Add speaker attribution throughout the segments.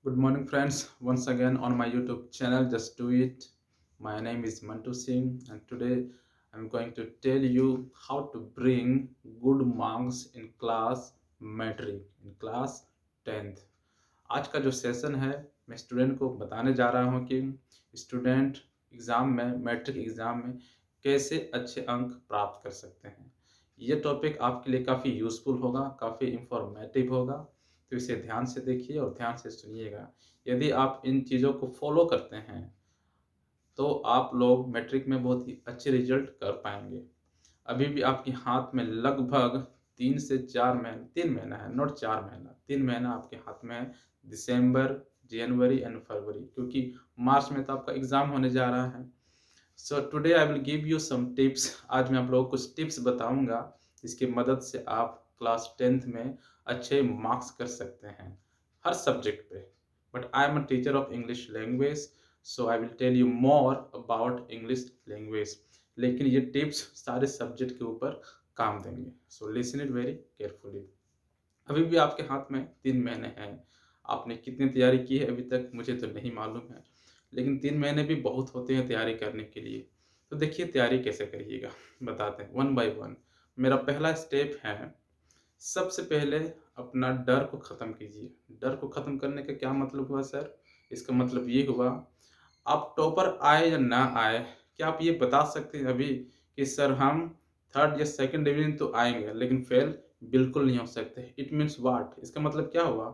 Speaker 1: Good morning, friends. Once again on my YouTube channel, Just Do It. My name is Mantu Singh, and today I'm going to tell you how to bring good marks in class metric, in class 10th. आज का जो session है, मैं student को बताने जा रहा हूँ कि स्टूडेंट एग्ज़ाम में, मैट्रिक एग्ज़ाम में कैसे अच्छे अंक प्राप्त कर सकते हैं। ये टॉपिक आपके लिए काफ़ी यूज़फुल होगा, काफ़ी इंफॉर्मेटिव होगा, तो इसे ध्यान से देखिए और ध्यान से सुनिएगा। यदि आप इन चीज़ों को फॉलो करते हैं, तो आप लोग मैट्रिक में बहुत ही अच्छे रिजल्ट कर पाएँगे। अभी भी आपके हाथ में लगभग 3 से 4 महीने 3 महीना है, नॉट 4 महीना, 3 महीना आपके हाथ में है, दिसंबर, जनवरी एंड फरवरी, क्योंकि मार्च में तो आपका एग्ज़ाम होने जा रहा है। So today I will give you some tips. आज मैं आप लोगों को कुछ टिप्स बताऊँगा, जिसकी मदद से आप क्लास 10th में अच्छे मार्क्स कर सकते हैं, हर सब्जेक्ट पे। But I am a teacher of English language, so I will tell you more about English language. लेकिन ये टिप्स सारे सब्जेक्ट के ऊपर काम देंगे, so listen it very carefully. अभी भी आपके हाथ में 3 महीने हैं। आपने कितनी तैयारी की है अभी तक मुझे तो नहीं मालूम है, लेकिन 3 महीने भी बहुत होते हैं तैयारी करने के लिए। तो देखिए तैयारी कैसे करिएगा, बताते हैं वन बाय वन। मेरा पहला स्टेप है, सबसे पहले अपना डर को ख़त्म कीजिए। डर को ख़त्म करने का क्या मतलब हुआ सर? इसका मतलब ये हुआ, आप टॉपर आए या ना आए, क्या आप ये बता सकते हैं अभी कि सर हम 3rd या 2nd डिवीज़न तो आएँगे, लेकिन फेल बिल्कुल नहीं हो सकते। It means what? इसका मतलब क्या हुआ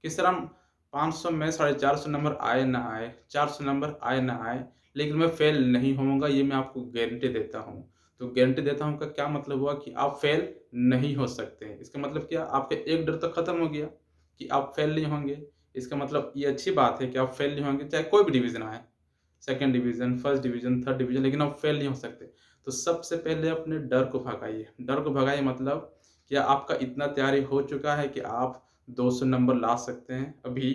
Speaker 1: कि सर हम 500 में 450 नंबर आए ना आए, 400 नंबर आए ना आए, लेकिन मैं फेल नहीं होऊँगा, ये मैं आपको गारंटी देता हूँ। तो गारंटी देता हूँ का क्या मतलब हुआ कि आप फेल नहीं हो सकते हैं। इसका मतलब क्या? आपका एक डर तो खत्म हो गया कि आप फेल नहीं होंगे। इसका मतलब ये अच्छी बात है कि आप फेल नहीं होंगे, चाहे कोई भी डिवीज़न आए। 2nd division, 1st division, 3rd division, लेकिन आप फेल नहीं हो सकते। तो सबसे पहले अपने डर को भगाइए। डर को भगाइए मतलब क्या आपका इतना तैयारी हो चुका है कि आप 200 नंबर ला सकते हैं अभी?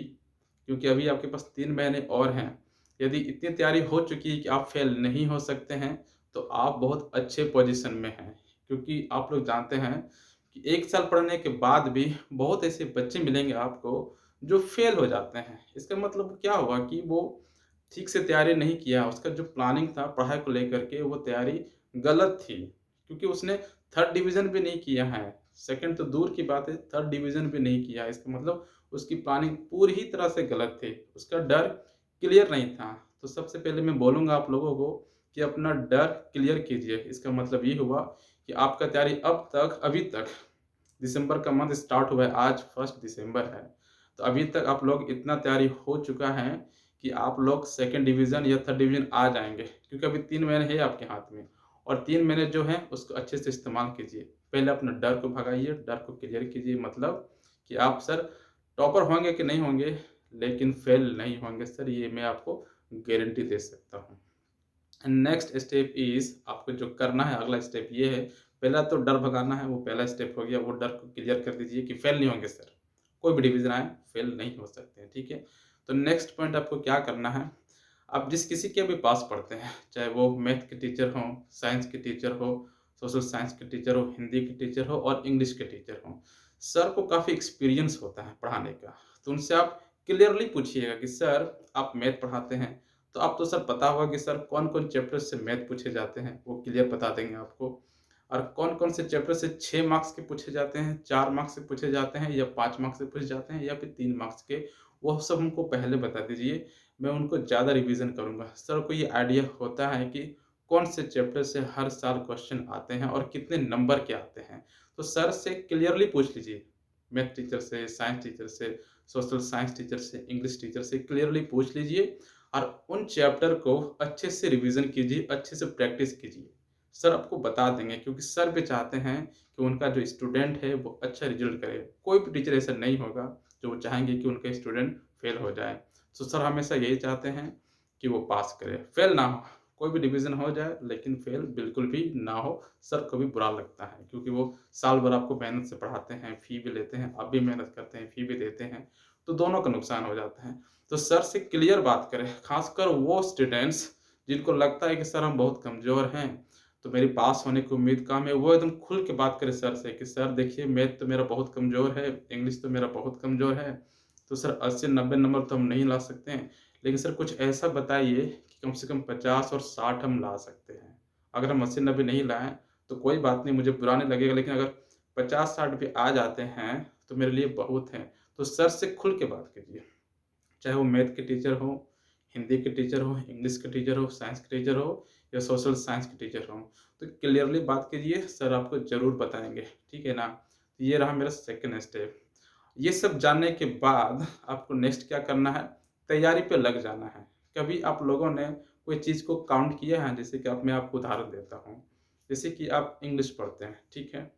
Speaker 1: क्योंकि अभी आपके पास 3 महीने और हैं। यदि इतनी तैयारी हो चुकी है कि आप फेल नहीं हो सकते हैं, तो आप बहुत अच्छे पोज़ीशन में हैं। क्योंकि आप लोग जानते हैं कि 1 साल पढ़ने के बाद भी बहुत ऐसे बच्चे मिलेंगे आपको जो फेल हो जाते हैं। इसका मतलब क्या हुआ कि वो ठीक से तैयारी नहीं किया, उसका जो प्लानिंग था पढ़ाई को लेकर के वो तैयारी गलत थी। क्योंकि उसने 3rd डिवीज़न भी नहीं किया है, 2nd तो दूर की बात है, 3rd डिवीज़न भी नहीं किया है। इसका मतलब उसकी प्लानिंग पूरी ही तरह से गलत थी, उसका डर क्लियर नहीं था। तो सबसे पहले मैं बोलूँगा आप लोगों को कि अपना डर क्लियर कीजिए। इसका मतलब ये हुआ कि आपका तैयारी अभी तक दिसंबर का मंथ स्टार्ट हुआ है, आज 1 दिसंबर है। तो अभी तक आप लोग इतना तैयारी हो चुका है कि आप लोग 2nd डिवीज़न या 3rd डिवीज़न आ जाएँगे, क्योंकि अभी 3 महीने हैं आपके हाथ में और 3 महीने जो हैं उसको अच्छे से इस्तेमाल कीजिए। पहले अपना डर को भगाइए, डर को क्लियर कीजिए, मतलब कि आप सर टॉपर होंगे कि नहीं होंगे, लेकिन फेल नहीं होंगे सर, ये मैं आपको गारंटी दे सकता हूँ। नेक्स्ट स्टेप इज़, आपको जो करना है अगला स्टेप ये है, पहला तो डर भगाना है, वो पहला स्टेप हो गया, वो डर को क्लियर कर दीजिए कि फेल नहीं होंगे सर, कोई भी डिवीज़न आए, फेल नहीं हो सकते हैं, ठीक है? तो नेक्स्ट पॉइंट आपको क्या करना है, आप जिस किसी के भी पास पढ़ते हैं, चाहे वो मैथ के टीचर हों, साइंस के टीचर हो, सोशल साइंस के टीचर हो, हिंदी के टीचर हो और इंग्लिश के टीचर हों, सर को काफ़ी एक्सपीरियंस होता है पढ़ाने का, तो उनसे आप क्लियरली पूछिएगा कि सर आप मैथ पढ़ाते हैं, तो आप तो सर पता होगा कि सर कौन-कौन चैप्टर से मैथ पूछे जाते हैं, वो क्लियर बता देंगे आपको। और कौन-कौन से चैप्टर से 6 मार्क्स के पूछे जाते हैं, 4 मार्क्स से पूछे जाते हैं या 5 मार्क्स से पूछे जाते हैं या फिर 3 मार्क्स के, वो सब हमको पहले बता दीजिए, मैं उनको ज़्यादा रिवीज़न करूँगा। सर को ये आइडिया होता है कि कौन से चैप्टर से हर साल क्वेश्चन आते हैं और कितने नंबर के आते हैं। तो सर से क्लियरली पूछ लीजिए, मैथ टीचर से, साइंस टीचर से, सोशल साइंस टीचर से, इंग्लिश टीचर से क्लियरली पूछ लीजिए और उन चैप्टर को अच्छे से रिवीज़न कीजिए, अच्छे से प्रैक्टिस कीजिए। सर आपको बता देंगे, क्योंकि सर भी चाहते हैं कि उनका जो स्टूडेंट है वो अच्छा रिज़ल्ट करे। कोई भी टीचर ऐसा नहीं होगा जो वो चाहेंगे कि उनका स्टूडेंट फेल हो जाए। तो सर हमेशा यही चाहते हैं कि वो पास करे, फेल ना हो। कोई भी डिवीज़न हो जाए लेकिन फेल बिल्कुल भी ना हो, सर को भी बुरा लगता है, क्योंकि वो साल भर आपको मेहनत से पढ़ाते हैं, फ़ी भी लेते हैं, आप भी मेहनत करते हैं, फ़ी भी देते हैं, तो दोनों का नुकसान हो जाता है। तो सर से क्लियर बात करें, खासकर वो स्टूडेंट्स जिनको लगता है कि सर हम बहुत कमज़ोर हैं, तो मेरी पास होने की उम्मीद कम है, वो एकदम खुल के बात करें सर से कि सर देखिए मैथ तो मेरा बहुत कमज़ोर है, इंग्लिश तो मेरा बहुत कमज़ोर है, तो सर 80-90 नंबर तो हम नहीं ला सकते हैं, लेकिन सर कुछ ऐसा बताइए कि कम से कम 50 और 60 हम ला सकते हैं। अगर हम 80-90 नहीं लाएँ तो कोई बात नहीं, मुझे बुरा नहीं लगेगा, लेकिन अगर 50-60 भी आ जाते हैं तो मेरे लिए बहुत हैं। तो सर से खुल के बात कीजिए, चाहे वो मैथ के टीचर हों, हिंदी के टीचर हों, इंग्लिश के टीचर हो, साइंस के टीचर हो या सोशल साइंस के टीचर हों। तो क्लियरली बात कीजिए, सर आपको ज़रूर बताएँगे, ठीक है ना? तो ये रहा मेरा सेकंड स्टेप। ये सब जानने के बाद आपको नेक्स्ट क्या करना है, तैयारी पे लग जाना है। कभी आप लोगों ने कोई चीज़ को काउंट किया है? जैसे कि अब मैं आपको उदाहरण देता हूँ। जैसे कि आप इंग्लिश पढ़ते हैं, ठीक है?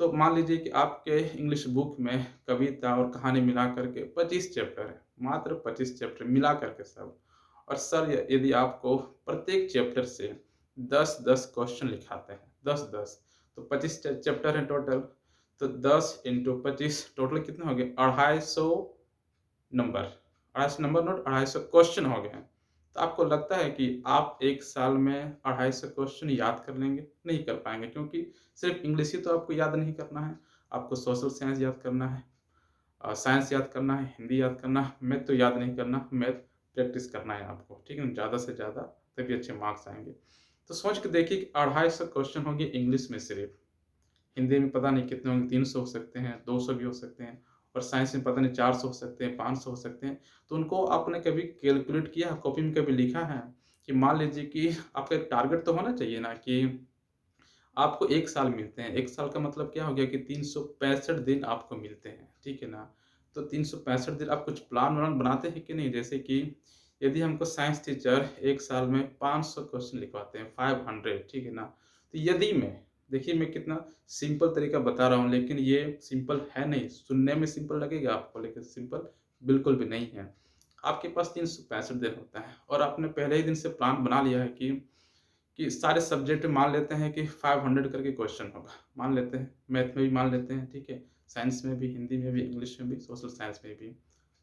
Speaker 1: तो मान लीजिए कि आपके इंग्लिश बुक में कविता और कहानी मिला करके 25 चैप्टर है, मात्र 25 चैप्टर मिला करके सब। और सर यदि आपको प्रत्येक चैप्टर से 10-10 क्वेश्चन लिखाते हैं, 10-10, तो 25 चैप्टर हैं टोटल, तो 10 इंटू 25 टोटल कितने हो गए? 250 नंबर, 250 नंबर नोट, 250 क्वेश्चन हो गए हैं। तो आपको लगता है कि आप 1 साल में 250 क्वेश्चन याद कर लेंगे? नहीं कर पाएँगे, क्योंकि सिर्फ़ इंग्लिश ही तो आपको याद नहीं करना है, आपको सोशल साइंस याद करना है, साइंस याद करना है, हिंदी याद करना है, मैथ तो याद नहीं करना, मैथ प्रैक्टिस करना है आपको, ठीक है ना? ज़्यादा से ज़्यादा, तभी अच्छे मार्क्स आएँगे। तो सोच के देखिए कि 250 क्वेश्चन होंगे इंग्लिश में सिर्फ़। हिंदी में पता नहीं कितने होंगे, 300 हो सकते हैं, 200 भी हो सकते हैं, और साइंस में पता नहीं 400 हो सकते हैं, 500 हो सकते हैं। तो उनको आपने कभी कैलकुलेट किया, कॉपी में कभी लिखा है? कि मान लीजिए कि आपका एक टारगेट तो होना चाहिए ना कि आपको 1 साल मिलते हैं। 1 साल का मतलब क्या हो गया कि 365 दिन आपको मिलते हैं, ठीक है ना? तो 365 दिन आप कुछ प्लान-व्लान बनाते हैं कि नहीं? जैसे कि यदि हमको साइंस टीचर 1 साल में 500 क्वेश्चन लिखवाते हैं, 500, ठीक है ना? तो यदि मैं, देखिए मैं कितना सिंपल तरीका बता रहा हूँ, लेकिन ये सिंपल है नहीं। सुनने में सिंपल लगेगा आपको, लेकिन सिंपल बिल्कुल भी नहीं है। आपके पास 365 दिन होता है और आपने पहले ही दिन से प्लान बना लिया है कि सारे सब्जेक्ट में मान लेते हैं कि 500 करके क्वेश्चन होगा, मान लेते हैं, मैथ में भी मान लेते हैं, ठीक है? साइंस में भी, हिंदी में भी, इंग्लिश में भी, सोशल साइंस में भी।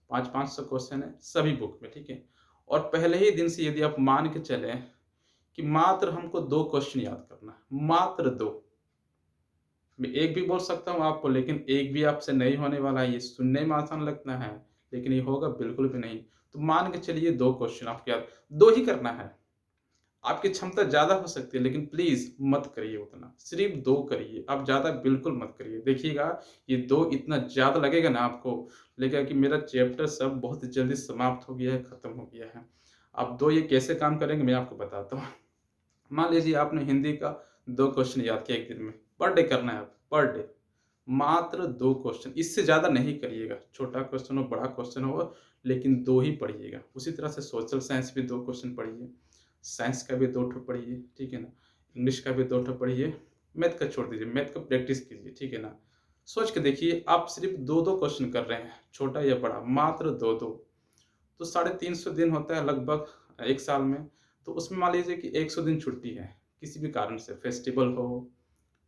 Speaker 1: 5-500 क्वेश्चन है सभी बुक में, ठीक है? और पहले ही दिन से यदि आप मान के चलें कि मात्र हमको 2 क्वेश्चन याद करना है, मात्र 2। मैं 1 भी बोल सकता हूँ आपको, लेकिन 1 भी आपसे नहीं होने वाला है। ये सुनने में आसान लगता है, लेकिन ये होगा बिल्कुल भी नहीं। तो मान के चलिए 2 क्वेश्चन आपको याद, 2 ही करना है। आपकी क्षमता ज़्यादा हो सकती है, लेकिन प्लीज़ मत करिए उतना, सिर्फ़ 2 करिए, आप ज़्यादा बिल्कुल मत करिए। देखिएगा ये 2 इतना ज़्यादा लगेगा ना आपको, लगेगा कि मेरा चैप्टर सब बहुत जल्दी समाप्त हो गया है, खत्म हो गया है। आप 2 ये कैसे काम करेंगे मैं आपको बताता हूँ। मान लीजिए आपने हिंदी का 2 क्वेश्चन याद किया 1 दिन में, पर डे करना है, आप पर डे, मात्र 2 क्वेश्चन, इससे ज़्यादा नहीं करिएगा। छोटा क्वेश्चन हो, बड़ा क्वेश्चन हो, लेकिन 2 ही पढ़िएगा। उसी तरह से सोशल साइंस भी 2 क्वेश्चन पढ़िए, साइंस का भी 2 ठो पढ़िए, ठीक है ना? इंग्लिश का भी 2 ठो पढ़िए, मैथ का छोड़ दीजिए, मैथ का प्रैक्टिस कीजिए, ठीक है ना? सोच के देखिए आप सिर्फ़ 2-2 क्वेश्चन कर रहे हैं, छोटा या बड़ा, मात्र 2-2। तो 350 दिन होता है लगभग 1 साल में, तो उसमें मान लीजिए कि 100 दिन छुट्टी है, किसी भी कारण से, फेस्टिवल हो,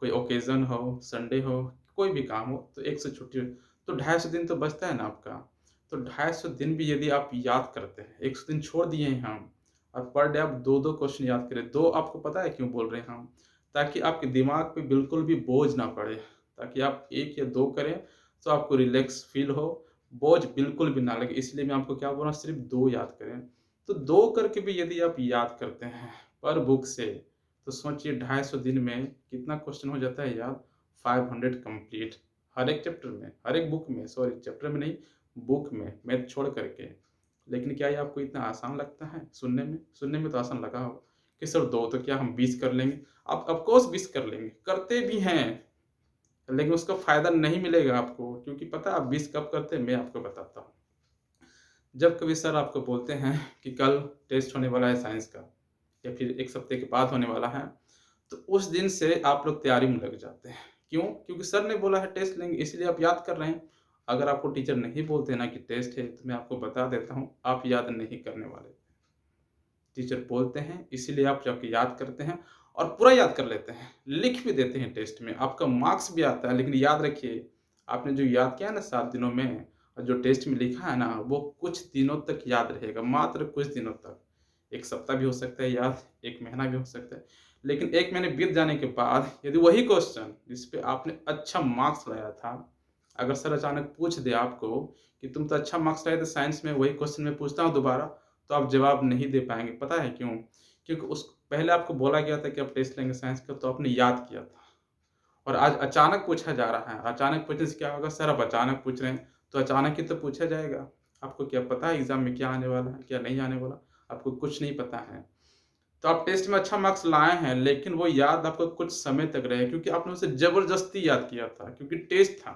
Speaker 1: कोई ओकेज़न हो, संडे हो, कोई भी काम हो, तो 1 से छुट्टी हो, तो 250 दिन तो बचता है ना आपका। तो 250 दिन भी यदि आप याद करते हैं, 100 दिन छोड़ दिए हैं हम, और पर डे आप 2-2 क्वेश्चन याद करें। 2 आपको पता है क्यों बोल रहे हैं हम? ताकि आपके दिमाग पे बिल्कुल भी बोझ ना पड़े, ताकि आप 1 या 2 करें, तो आपको रिलैक्स फ़ील हो, बोझ बिल्कुल भी ना लगे। इसलिए मैं आपको क्या बोल रहा हूँ, सिर्फ़ 2 याद करें। तो 2 करके भी यदि आप याद करते हैं पर बुक से, तो सोचिए 250 दिन में कितना क्वेश्चन हो जाता है याद? 500 कंप्लीट, हर एक चैप्टर में, हर एक बुक में, सॉरी चैप्टर में नहीं, बुक में, मैथ छोड़ करके। लेकिन क्या ये आपको इतना आसान लगता है सुनने में? सुनने में तो आसान लगा होगा कि सर 2 तो क्या हम 20 कर लेंगे? आप ऑफ कोर्स 20 कर लेंगे, करते भी हैं, लेकिन उसका फ़ायदा नहीं मिलेगा आपको, क्योंकि पता है आप 20 कब करते हैं? मैं आपको बताता हूँ। जब कभी सर आपको बोलते हैं कि कल टेस्ट होने वाला है साइंस का, या फिर 1 हफ्ते के बाद होने वाला है, तो उस दिन से आप लोग तैयारी में लग जाते हैं। क्यों? क्योंकि सर ने बोला है टेस्ट लेंगे, इसलिए आप याद कर रहे हैं। अगर आपको टीचर नहीं बोलते ना कि टेस्ट है, तो मैं आपको बता देता हूँ, आप याद नहीं करने वाले। टीचर बोलते हैं, इसीलिए आप जाके याद करते हैं और पूरा याद कर लेते हैं। लिख भी देते हैं टेस्ट में, आपका मार्क्स भी आता है, लेकिन याद रखिए, आपने जो याद किया है ना 7 दिनों में, और जो टेस्ट में लिखा है ना, वो कुछ दिनों तक याद रहेगा, मात्र कुछ दिनों तक। 1 सप्ताह भी हो सकता है याद, 1 महीना भी हो सकता है। लेकिन 1 महीने बीत जाने के बाद यदि वही क्वेश्चन जिस पे आपने अच्छा मार्क्स लाया था, अगर सर अचानक पूछ दे आपको कि तुम तो अच्छा मार्क्स लाए थे साइंस में, वही क्वेश्चन मैं पूछता हूँ दोबारा तो आप जवाब नहीं दे पाएँगे। पता है क्यों? क्योंकि उस पहले आपको बोला गया था कि आप टेस्ट लेंगे साइंस का तो आपने याद किया था। और आज अचानक पूछा जा रहा है, अचानक पूछने से क्या होगा? सर आप अचानक पूछ रहे हैं, तो अचानक ही तो पूछा जाएगा। आपको क्या पता है एग्ज़ाम में क्या आने वाला है, क्या नहीं आने वाला? आपको कुछ नहीं पता है। तो आप टेस्ट में अच्छा मार्क्स लाए हैं, लेकिन वो याद आपको कुछ समय तक रहे क्योंकि आपने उसे ज़बरदस्ती याद किया था, क्योंकि टेस्ट था,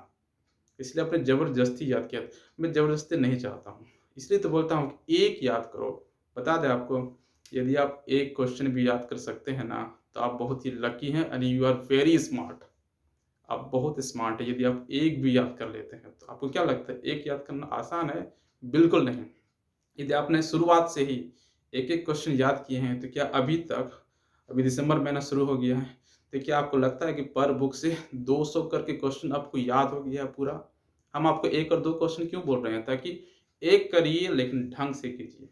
Speaker 1: इसलिए आपने ज़बरदस्ती याद किया। मैं ज़बरदस्ती नहीं चाहता हूँ, इसलिए तो बोलता हूँ कि एक याद करो। बता दें आपको, यदि आप एक क्वेश्चन भी याद कर सकते हैं ना, तो आप बहुत ही लकी हैं and you are very smart. आप बहुत स्मार्ट हैं, यदि आप एक भी याद कर लेते हैं तो। आपको क्या लगता है एक याद करना आसान है? बिल्कुल नहीं। यदि आपने शुरुआत से ही एक-एक क्वेश्चन याद किए हैं, तो क्या अभी तक, अभी दिसंबर महीना शुरू हो गया है, तो क्या आपको लगता है कि पर बुक से 200 करके क्वेश्चन आपको याद हो गया है पूरा? हम आपको 1 और 2 क्वेश्चन क्यों बोल रहे हैं? ताकि एक करिए लेकिन ढंग से कीजिए।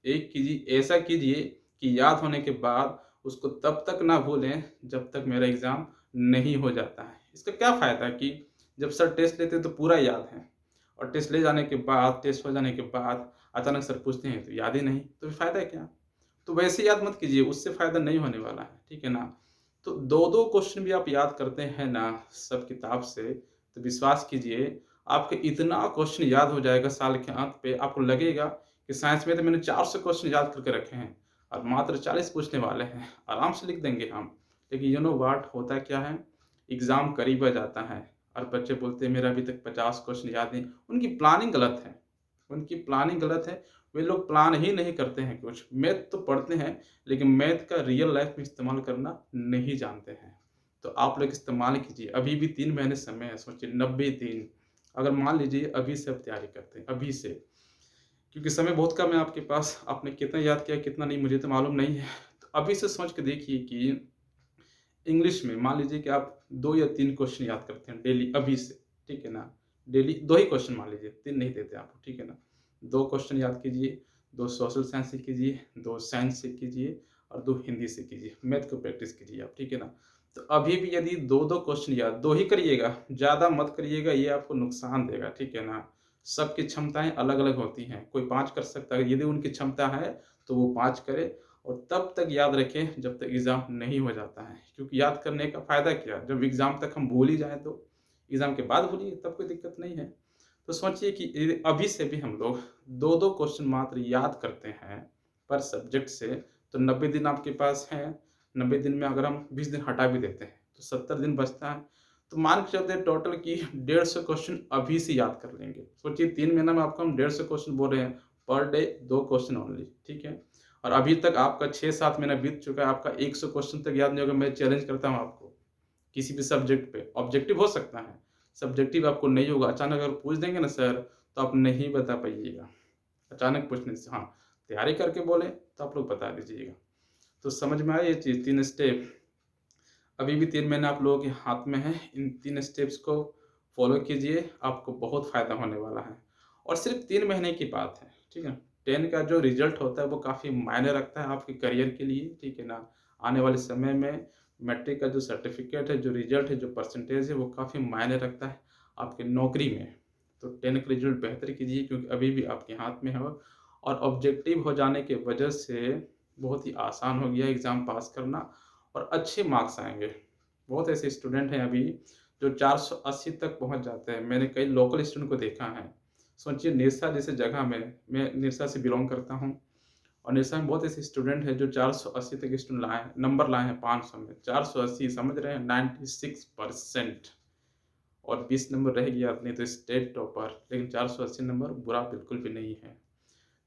Speaker 1: एक कीजिए, ऐसा कीजिए कि याद होने के बाद उसको तब तक ना भूलें जब तक मेरा एग्ज़ाम नहीं हो जाता है। इसका क्या फ़ायदा कि जब सर टेस्ट लेते हैं तो पूरा याद है और टेस्ट ले जाने के बाद, टेस्ट हो जाने के बाद अचानक सर पूछते हैं तो याद ही नहीं, तो फिर फ़ायदा क्या? तो वैसे याद मत कीजिए, उससे फ़ायदा नहीं होने वाला है, ठीक है ना? तो 2-2 क्वेश्चन भी आप याद करते हैं ना सब किताब से, तो विश्वास कीजिए आपको इतना क्वेश्चन याद हो जाएगा साल के अंत पे, आपको लगेगा कि साइंस में तो मैंने 400 क्वेश्चन याद करके रखे हैं और मात्र 40 पूछने वाले हैं, आराम से लिख देंगे हम। लेकिन यू नो व्हाट होता क्या है, एग्ज़ाम करीब आ जाता है और बच्चे बोलते हैं मेरा अभी तक 50 क्वेश्चन याद नहीं। उनकी प्लानिंग गलत है, उनकी प्लानिंग गलत है। वे लोग प्लान ही नहीं करते हैं कुछ। मैथ तो पढ़ते हैं, लेकिन मैथ का रियल लाइफ़ में इस्तेमाल करना नहीं जानते हैं। तो आप लोग इस्तेमाल कीजिए, अभी भी 3 महीने समय है, सोचिए 90 दिन। अगर मान लीजिए अभी से आप तैयारी करते हैं, अभी से, क्योंकि समय बहुत कम है आपके पास, आपने कितना याद किया, कितना नहीं मुझे तो मालूम नहीं है। तो अभी से सोच के देखिए कि इंग्लिश में मान लीजिए कि आप 2 या 3 क्वेश्चन याद करते हैं डेली अभी से, ठीक है ना? डेली 2 ही क्वेश्चन मान लीजिए, 3 नहीं देते आपको, ठीक है ना? 2 क्वेश्चन याद कीजिए, 2 सोशल साइंस से कीजिए, 2 साइंस से कीजिए और 2 हिंदी से कीजिए। मैथ को प्रैक्टिस कीजिए आप, ठीक है ना? तो अभी भी यदि 2-2 क्वेश्चन याद 2 ही करिएगा, ज़्यादा मत करिएगा, ये आपको नुकसान देगा, ठीक है ना? सबकी क्षमताएँ अलग-अलग होती हैं, कोई 5 कर सकता है, यदि उनकी क्षमता है, तो वो 5 करे और तब तक याद रखें जब तक एग्ज़ाम नहीं हो जाता है। क्योंकि याद करने का फ़ायदा क्या? जब एग्ज़ाम तक हम भूल ही जाएँ तो, एग्ज़ाम के बाद भूलिए तब कोई दिक्कत नहीं है। तो सोचिए कि अभी से भी हम लोग 2-2 क्वेश्चन मात्र याद करते हैं पर सब्जेक्ट से, तो 90 दिन आपके पास हैं। 90 दिन में अगर हम 20 दिन हटा भी देते हैं, तो 70 दिन बचता है। तो मान के चलते हैं टोटल कि 150 क्वेश्चन अभी से याद कर लेंगे। सोचिए 3 महीने में आपको हम 150 क्वेश्चन बोल रहे हैं, पर डे 2 क्वेश्चन ओनली, ठीक है? और अभी तक आपका 6-7 महीना बीत चुका है, आपका 100 क्वेश्चन तक याद नहीं होगा। मैं चैलेंज करता हूँ आपको, किसी भी सब्जेक्ट पे, ऑब्जेक्टिव हो सकता है, सब्जेक्टिव आपको नहीं होगा। अचानक अगर पूछ देंगे ना सर, तो आप नहीं बता पाइएगा। अचानक पूछने से, हाँ, तैयारी करके बोले तो आप लोग बता दीजिएगा। तो समझ में आया ये चीज़, 3 स्टेप। अभी भी 3 महीने आप लोगों के हाथ में है, इन 3 स्टेप्स को फ़ॉलो कीजिए, आपको बहुत फ़ायदा होने वाला है। और सिर्फ़ 3 महीने की बात है, ठीक है? 10 का जो रिज़ल्ट होता है वो काफ़ी मायने रखता है आपके करियर के लिए, ठीक है ना? आने वाले समय में मैट्रिक का जो सर्टिफ़िकेट है, जो रिज़ल्ट है, जो परसेंटेज है वो काफ़ी मायने रखता है आपकी नौकरी में। तो 10 का रिज़ल्ट बेहतर कीजिए क्योंकि अभी भी आपके हाथ में है और ऑब्जेक्टिव हो जाने की वजह से बहुत ही आसान हो गया है एग्ज़ाम पास करना और अच्छे मार्क्स आएँगे। बहुत ऐसे स्टूडेंट हैं अभी जो 480 तक पहुँच जाते हैं। मैंने कई लोकल स्टूडेंट को देखा है। सोचिए निरसा जैसे जगह में, मैं निरसा से बिलॉन्ग करता हूँ और निरसा में बहुत ऐसे स्टूडेंट हैं जो 480 तक स्टूडेंट लाए हैं, नंबर लाए हैं 500 में। 480 समझ रहे हैं, 96% और 20 नंबर रह गया नहीं तो स्टेट टॉपर, लेकिन 480 नंबर बुरा बिल्कुल भी नहीं है।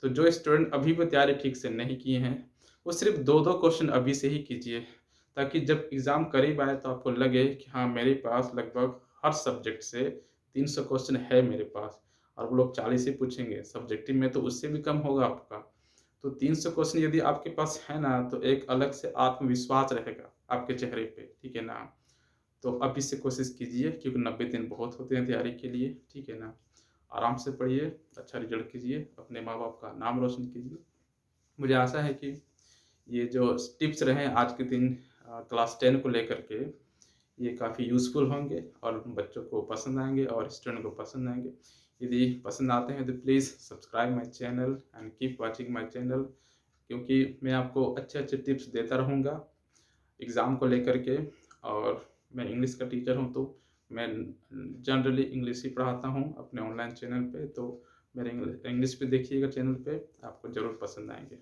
Speaker 1: तो जो स्टूडेंट अभी भी तैयारी ठीक से नहीं किए हैं, वो सिर्फ़ 2-2 क्वेश्चन अभी से ही कीजिए, ताकि जब एग्ज़ाम करीब आए तो आपको लगे कि हाँ, मेरे पास लगभग हर सब्जेक्ट से 300 क्वेश्चन है मेरे पास और वो लोग 40 ही पूछेंगे, सब्जेक्टिव में तो उससे भी कम होगा आपका। तो 300 क्वेश्चन यदि आपके पास है ना, तो एक अलग से आत्मविश्वास रहेगा आपके चेहरे पे, ठीक है ना? तो अभी से कोशिश कीजिए क्योंकि 90 दिन बहुत होते हैं तैयारी के लिए, ठीक है ना? आराम से पढ़िए, अच्छा रिज़ल्ट कीजिए, अपने माँ-बाप का नाम रोशन कीजिए। मुझे आशा है कि ये जो टिप्स रहे आज के दिन क्लास 10 को लेकर के, ये काफ़ी यूज़फुल होंगे और बच्चों को पसंद आएँगे और स्टूडेंट को पसंद आएँगे। यदि पसंद आते हैं तो please subscribe my channel and keep watching my channel, क्योंकि मैं आपको अच्छे अच्छे टिप्स देता रहूँगा एग्ज़ाम को लेकर के। और मैं इंग्लिश का टीचर हूँ, तो मैं जनरली इंग्लिश ही पढ़ाता हूँ अपने ऑनलाइन चैनल पे। तो मेरे इंग्लिश पे देखिएगा चैनल पे, आपको ज़रूर पसंद आएंगे।